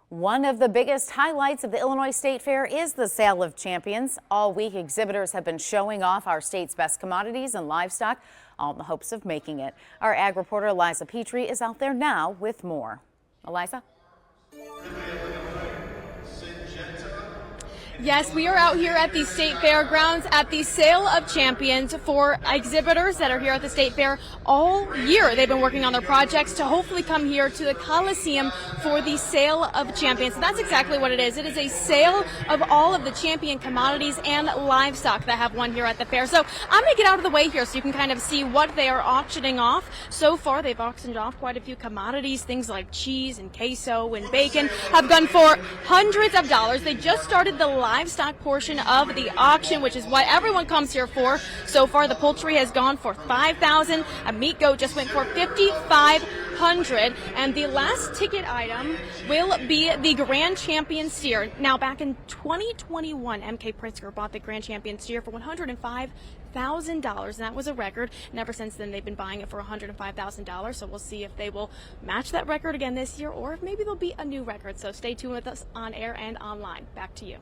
One of the biggest highlights of the Illinois State Fair is the Sale of Champions. All week, exhibitors have been showing off our state's best commodities and livestock, all in the hopes of making it. Our ag reporter Eliza Petrie is out there now with more. Eliza? Yes, we are out here at the State Fairgrounds at the Sale of Champions for exhibitors that are here at the State Fair all year. They've been working on their projects to hopefully come here to the Coliseum for the Sale of Champions. And that's exactly what it is. It is a sale of all of the champion commodities and livestock that have won here at the fair. So I'm going to get out of the way here so you can kind of see what they are auctioning off. So far, they've auctioned off quite a few commodities. Things like cheese and queso and bacon have gone for hundreds of dollars. They just started the livestock portion of the auction, which is what everyone comes here for. So far, the poultry has gone for $5,000. A meat goat just went for $5,500. And the last ticket item will be the Grand Champion steer. Now, back in 2021, M.K. Pritzker bought the Grand Champion steer for $105,000, and that was a record. And ever since then, they've been buying it for $105,000. So we'll see if they will match that record again this year, or if maybe there'll be a new record. So stay tuned with us on air and online. Back to you.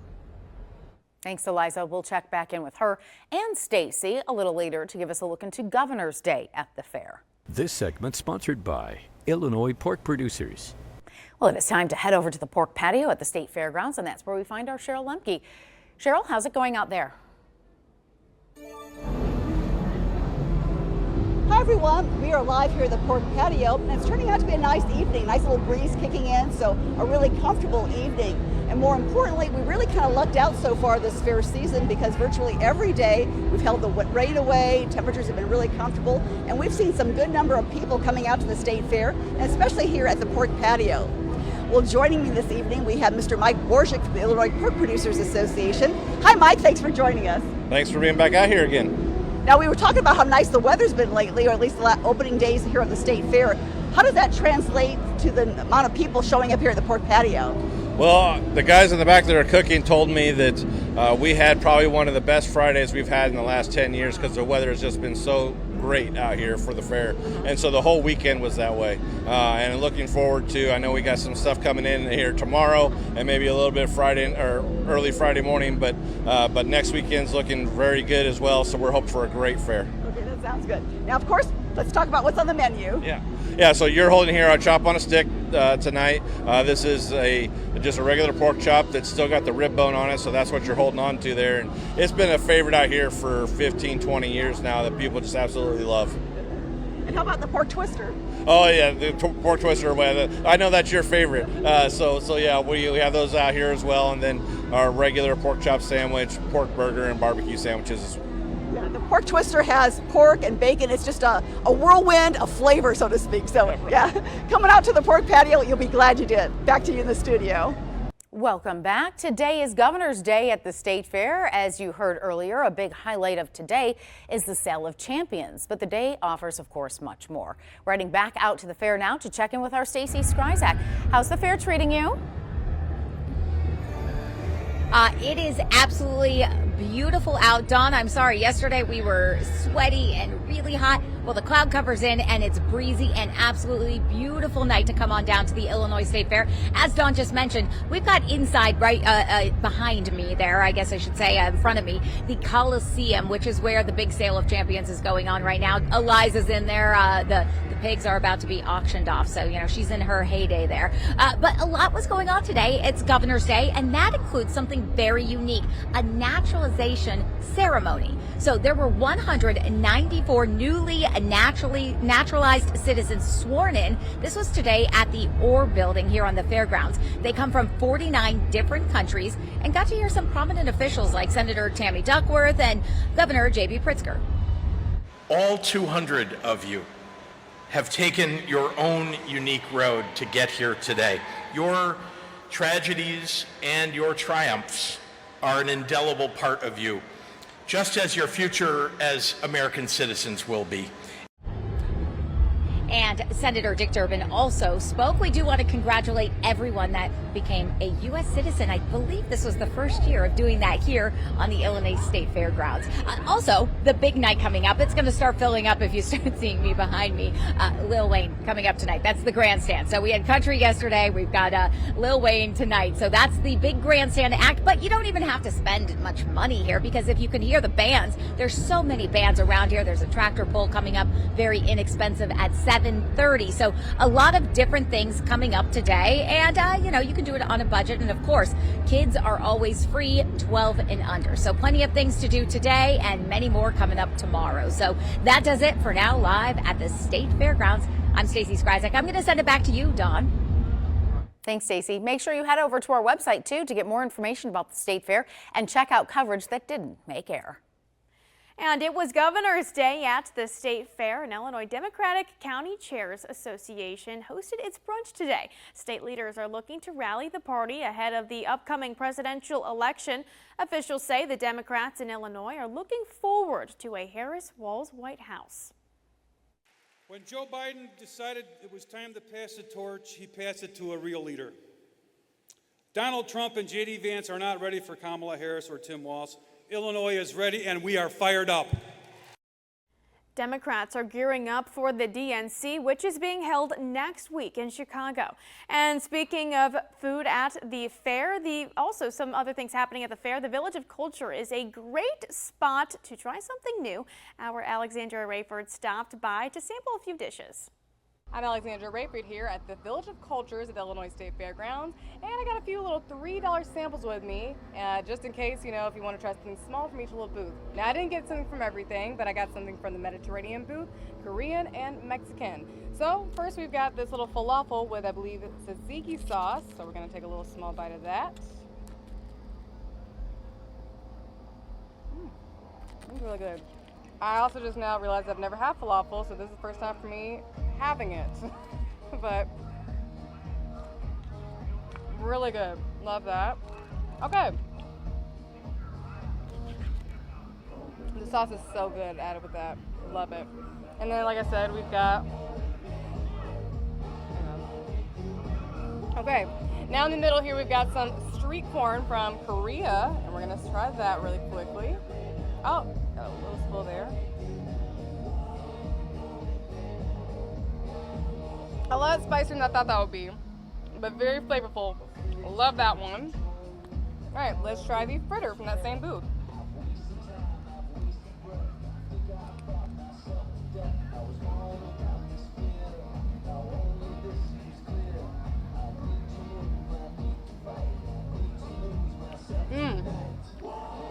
Thanks, Eliza. We'll check back in with her and Stacy a little later to give us a look into Governor's Day at the fair. This segment sponsored by Illinois Pork Producers. Well, it is time to head over to the pork patio at the State Fairgrounds, and that's where we find our Cheryl Lemke. Cheryl, how's it going out there? Hi everyone, we are live here at the pork patio, and it's turning out to be a nice evening. Nice little breeze kicking in, so a really comfortable evening. And more importantly, we really kind of lucked out so far this fair season because virtually every day we've held the rain away, temperatures have been really comfortable, and we've seen some good number of people coming out to the State Fair, and especially here at the pork patio. Well, joining me this evening, we have Mr. Mike Borshik from the Illinois Pork Producers Association. Hi Mike, thanks for joining us. Thanks for being back out here again. Now, we were talking about how nice the weather's been lately, or at least the opening days here at the State Fair. How does that translate to the amount of people showing up here at the pork patio? Well, the guys in the back that are cooking told me that we had probably one of the best Fridays we've had in the last 10 years because the weather has just been so great out here for the fair. And so the whole weekend was that way. And looking forward to, I know we got some stuff coming in here tomorrow and maybe a little bit Friday or early Friday morning, but next weekend's looking very good as well. So we're hoping for a great fair. Okay, that sounds good. Now, of course, let's talk about what's on the menu. Yeah, so you're holding here a chop on a stick tonight. This is just a regular pork chop that's still got the rib bone on it, so that's what you're holding on to there. And it's been a favorite out here for 15, 20 years now that people just absolutely love. And how about the pork twister? Oh yeah, the pork twister. I know that's your favorite. So yeah, we have those out here as well, and then our regular pork chop sandwich, pork burger, and barbecue sandwiches. Yeah, the pork twister has pork and bacon. It's just a whirlwind of flavor, so to speak. So yeah, coming out to the pork patio, you'll be glad you did. Back to you in the studio. Welcome back. Today is Governor's Day at the State Fair. As you heard earlier, a big highlight of today is the Sale of Champions, but the day offers, of course, much more. We're heading back out to the fair now to check in with our Stacy Skryzak. How's the fair treating you? It is absolutely beautiful out, Dawn. I'm sorry, yesterday we were sweaty and really hot. Well, the cloud cover's in and it's breezy and absolutely beautiful night to come on down to the Illinois State Fair. As Dawn just mentioned, we've got inside right behind me there, I guess I should say, in front of me, the Coliseum, which is where the big Sale of Champions is going on right now. Eliza's in there. The pigs are about to be auctioned off, so, you know, she's in her heyday there. But a lot was going on today. It's Governor's Day, and that includes something very unique, a naturalization ceremony. So there were 194 newly naturalized citizens sworn in. This was today at the Orr building here on the fairgrounds. They come from 49 different countries and got to hear some prominent officials like Senator Tammy Duckworth and Governor J.B. Pritzker. All 200 of you have taken your own unique road to get here today. Your tragedies and your triumphs are an indelible part of you, just as your future as American citizens will be. And Senator Dick Durbin also spoke. We do want to congratulate everyone that became a U.S. citizen. I believe this was the first year of doing that here on the Illinois State Fairgrounds. Also, the big night coming up. It's going to start filling up if you start seeing me behind me. Lil Wayne coming up tonight. That's the grandstand. So we had country yesterday. We've got Lil Wayne tonight. So that's the big grandstand act. But you don't even have to spend much money here, because if you can hear the bands, there's so many bands around here. There's a tractor pull coming up, very inexpensive at 7:30. So a lot of different things coming up today. And, you can do it on a budget. And of course, kids are always free, 12 and under. So plenty of things to do today and many more coming up tomorrow. So that does it for now, live at the State Fairgrounds. I'm Stacey Skryzak. I'm going to send it back to you, Dawn. Thanks, Stacey. Make sure you head over to our website, too, to get more information about the State Fair and check out coverage that didn't make air. And it was Governor's Day at the State Fair, and Illinois Democratic County Chairs Association hosted its brunch today. State leaders are looking to rally the party ahead of the upcoming presidential election. Officials say the Democrats in Illinois are looking forward to a Harris-Walz White House. When Joe Biden decided it was time to pass the torch, he passed it to a real leader. Donald Trump and J.D. Vance are not ready for Kamala Harris or Tim Walz. Illinois is ready, and we are fired up. Democrats are gearing up for the DNC, which is being held next week in Chicago. And speaking of food at the fair, also some other things happening at the fair. The Village of Culture is a great spot to try something new. Our Alexandria Rayford stopped by to sample a few dishes. I'm Alexandra Rayford here at the Village of Cultures at the Illinois State Fairgrounds, and I got a few little $3 samples with me, just in case, if you want to try something small from each little booth. Now, I didn't get something from everything, but I got something from the Mediterranean booth, Korean, and Mexican. So, first we've got this little falafel with, I believe, tzatziki sauce, so we're going to take a little small bite of that. It's really good. I also just now realized I've never had falafel, so this is the first time for me having it. But really good. Love that. Okay. The sauce is so good added with that. Love it. And then, like I said, we've got... Okay. Now in the middle here, we've got some street corn from Korea, and we're going to try that really quickly. Oh, got a little spill there. A lot spicier than I thought that would be, but very flavorful. Love that one. All right, let's try the fritter from that same booth.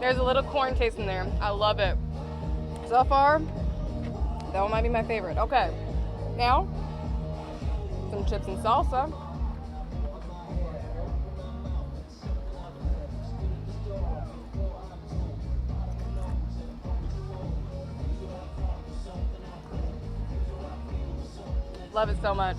There's a little corn taste in there. I love it. So far, that one might be my favorite. Okay, now some chips and salsa. Love it so much.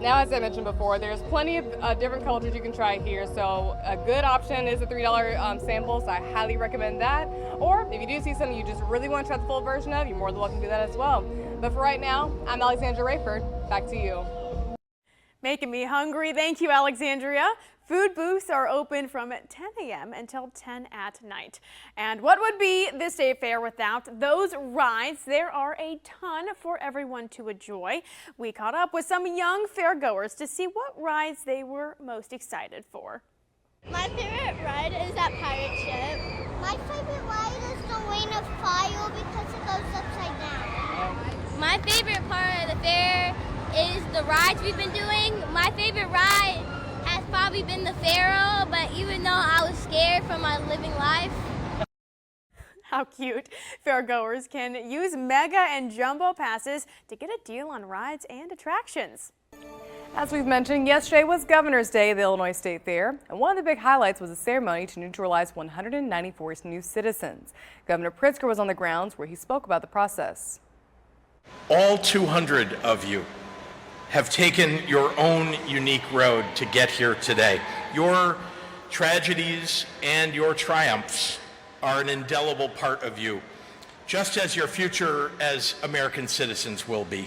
Now, as I mentioned before, there's plenty of different cultures you can try here, so a good option is a $3 sample, so I highly recommend that. Or if you do see something you just really want to try the full version of, you're more than welcome to do that as well. But for right now, I'm Alexandra Rayford. Back to you. Making me hungry. Thank you, Alexandria. Food booths are open from 10 a.m. until 10 at night. And what would be the State Fair without those rides? There are a ton for everyone to enjoy. We caught up with some young fairgoers to see what rides they were most excited for. My favorite ride is that pirate ship. My favorite ride is the Rain of Fire because it goes upside down. My favorite part of the fair is the rides we've been doing. My favorite ride has probably been the Pharaoh, but even though I was scared for my living life. How cute. Fairgoers can use mega and jumbo passes to get a deal on rides and attractions. As we've mentioned, yesterday was Governor's Day at the Illinois State Fair, and one of the big highlights was a ceremony to neutralize 194 new citizens. Governor Pritzker was on the grounds where he spoke about the process. All 200 of you have taken your own unique road to get here today. Your tragedies and your triumphs are an indelible part of you, just as your future as American citizens will be.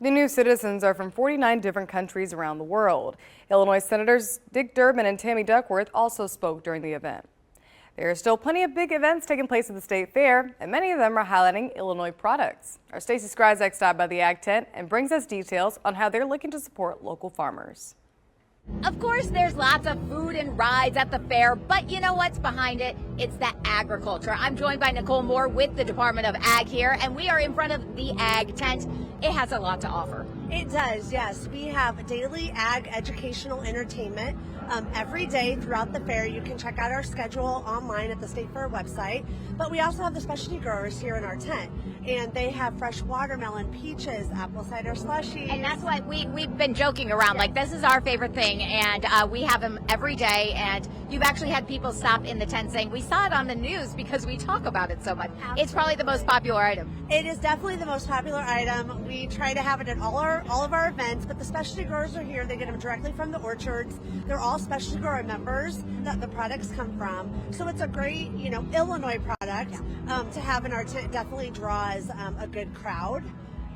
The new citizens are from 49 different countries around the world. Illinois Senators Dick Durbin and Tammy Duckworth also spoke during the event. There are still plenty of big events taking place at the State Fair, and many of them are highlighting Illinois products. Our Stacey Skryzak stopped by the Ag Tent and brings us details on how they're looking to support local farmers. Of course, there's lots of food and rides at the fair, but you know what's behind it? It's that agriculture. I'm joined by Nicole Moore with the Department of Ag here, and we are in front of the Ag Tent. It has a lot to offer. It does, yes. We have daily ag educational entertainment every day throughout the fair. You can check out our schedule online at the State Fair website. But we also have the specialty growers here in our tent, and they have fresh watermelon, peaches, apple cider slushies. And that's what we've been joking around, like this is our favorite thing, and we have them every day. And you've actually had people stop in the tent saying, we saw it on the news because we talk about it so much. Absolutely. It's probably the most popular item. It is definitely the most popular item. We try to have it at all of our events, but the specialty growers are here. They get them directly from the orchards. They're all specialty grower members that the products come from. So it's a great, Illinois product to have in our tent. Definitely draws a good crowd.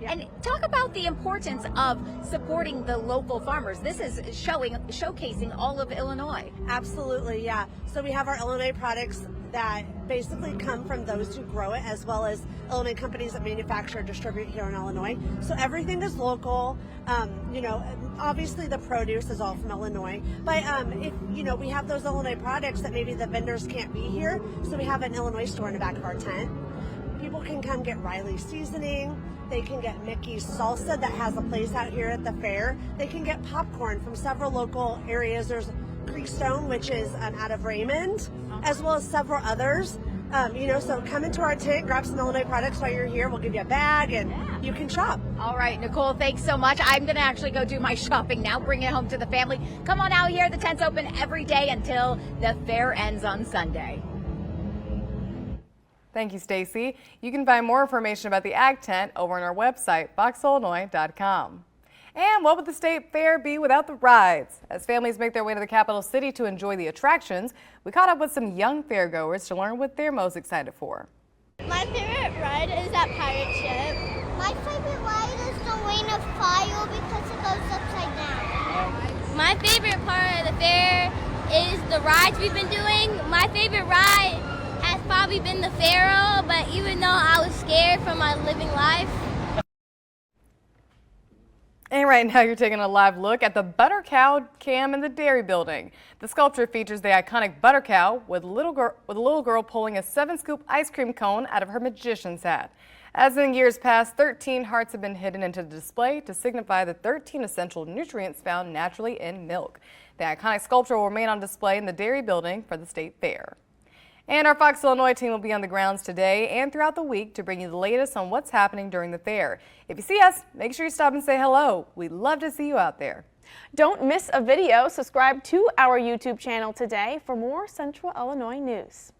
Yeah. And talk about the importance of supporting the local farmers. This is showcasing all of Illinois. Absolutely, yeah. So we have our Illinois products that basically come from those who grow it, as well as Illinois companies that manufacture and distribute here in Illinois. So everything is local. Obviously the produce is all from Illinois, but if we have those Illinois products that maybe the vendors can't be here, so we have an Illinois store in the back of our tent. People can come get Riley's seasoning. They can get Mickey's salsa that has a place out here at the fair. They can get popcorn from several local areas. There's Creekstone, which is out of Raymond, as well as several others. So come into our tent, grab some Illinois products while you're here. We'll give you a bag and you can shop. All right, Nicole, thanks so much. I'm going to actually go do my shopping now, bring it home to the family. Come on out here. The tent's open every day until the fair ends on Sunday. Thank you, Stacey. You can find more information about the Ag Tent over on our website, foxillinois.com. And what would the State Fair be without the rides? As families make their way to the capital city to enjoy the attractions, we caught up with some young fairgoers to learn what they're most excited for. My favorite ride is that pirate ship. My favorite ride is the Ring of Fire because it goes upside down. My favorite part of the fair is the rides we've been doing. My favorite ride has probably been the Pharaoh, but even though I was scared for my living life. And right now you're taking a live look at the Butter Cow cam in the Dairy Building. The sculpture features the iconic Butter Cow with a little girl pulling a 7-scoop ice cream cone out of her magician's hat. As in years past, 13 hearts have been hidden into the display to signify the 13 essential nutrients found naturally in milk. The iconic sculpture will remain on display in the Dairy Building for the State Fair. And our Fox Illinois team will be on the grounds today and throughout the week to bring you the latest on what's happening during the fair. If you see us, make sure you stop and say hello. We'd love to see you out there. Don't miss a video. Subscribe to our YouTube channel today for more Central Illinois news.